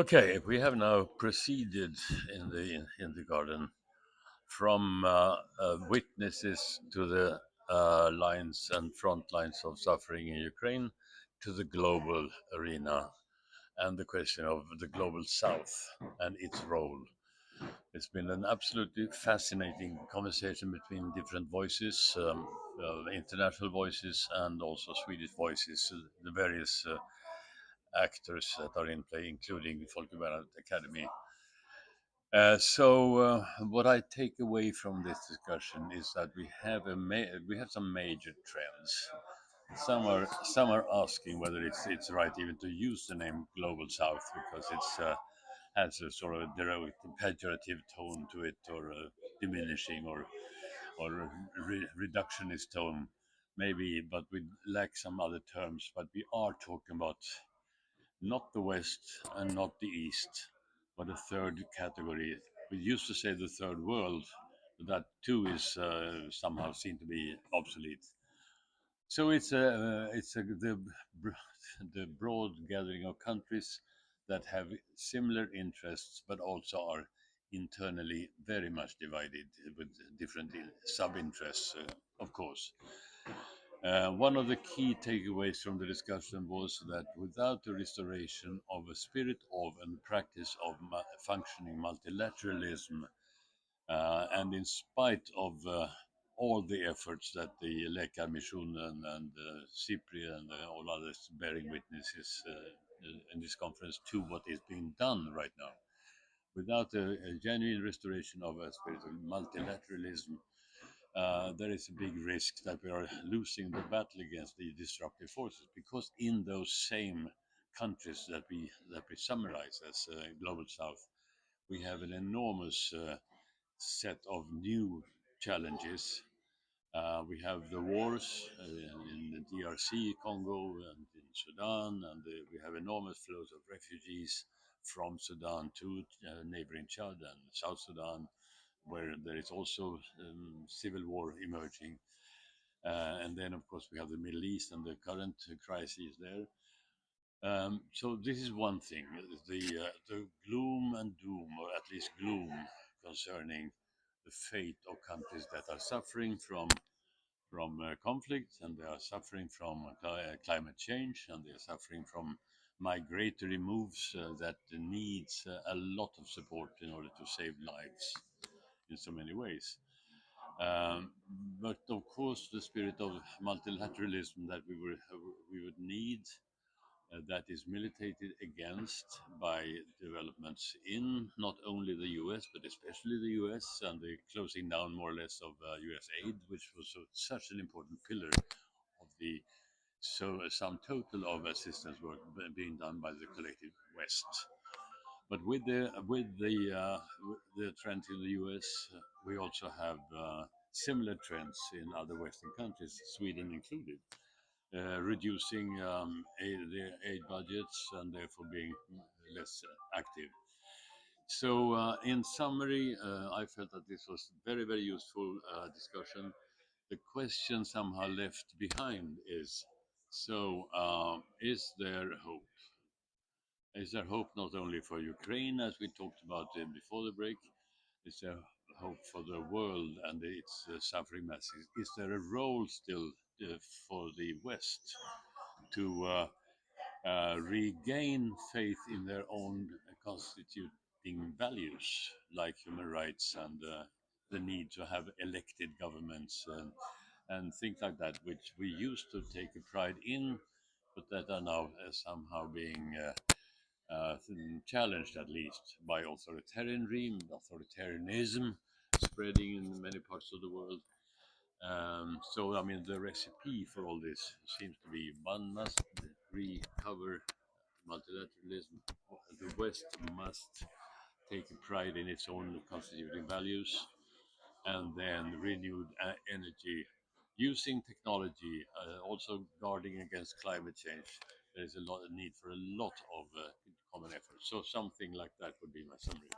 Okay, we have now proceeded in the garden from witnesses to the lines and front lines of suffering in Ukraine to the global arena and the question of the global South and its role. It's been an absolutely fascinating conversation between different voices, international voices, and also Swedish voices, the various actors that are in play, including Folke Academy. What I take away from this discussion is that we have some major trends. Some are asking whether it's right even to use the name Global South because it's has a sort of pejorative tone to it, or diminishing, or reductionist tone, maybe. But we lack some other terms. But we are talking about not the West and not the East, but a third category. We used to say the third world, but that too is somehow seen to be obsolete. So the broad gathering of countries that have similar interests, but also are internally very much divided with different sub-interests, of course. One of the key takeaways from the discussion was that without the restoration of a spirit of and practice of functioning multilateralism, and in spite of all the efforts that the Läkarmissionen and SIPRI and all others bearing witnesses in this conference to what is being done right now, without a genuine restoration of a spirit of multilateralism, there is a big risk that we are losing the battle against the disruptive forces, because in those same countries that we summarize as global South, we have an enormous set of new challenges. We have the wars in the DRC, Congo, and in Sudan, and we have enormous flows of refugees from Sudan to neighboring Chad and South Sudan, where there is also civil war emerging. And then, of course, we have the Middle East and the current crises there. So this is one thing, the gloom and doom, or at least gloom, concerning the fate of countries that are suffering from conflict, and they are suffering from climate change, and they are suffering from migratory moves that needs a lot of support in order to save lives in so many ways. Um, but of course, the spirit of multilateralism that we would need, that is militated against by developments in not only the US, but especially the US, and the closing down more or less of US aid, which was such an important pillar of the sum total of assistance work being done by the collective West. But with the trend in the US, we also have similar trends in other Western countries, Sweden included, reducing their aid budgets and therefore being less active. So, in summary, I felt that this was very, very useful discussion. The question somehow left behind is: so, is there hope? Is there hope not only for Ukraine, as we talked about before the break? Is there hope for the world and its suffering masses? Is there a role still for the West to regain faith in their own constituting values, like human rights and the need to have elected governments and things like that, which we used to take a pride in, but that are now somehow being challenged, at least, by authoritarianism spreading in many parts of the world. So, I mean, the recipe for all this seems to be one must recover multilateralism. The West must take pride in its own constituting values, and then renewed energy using technology, also guarding against climate change. There is a lot of need for a lot of common effort. So something like that would be my summary.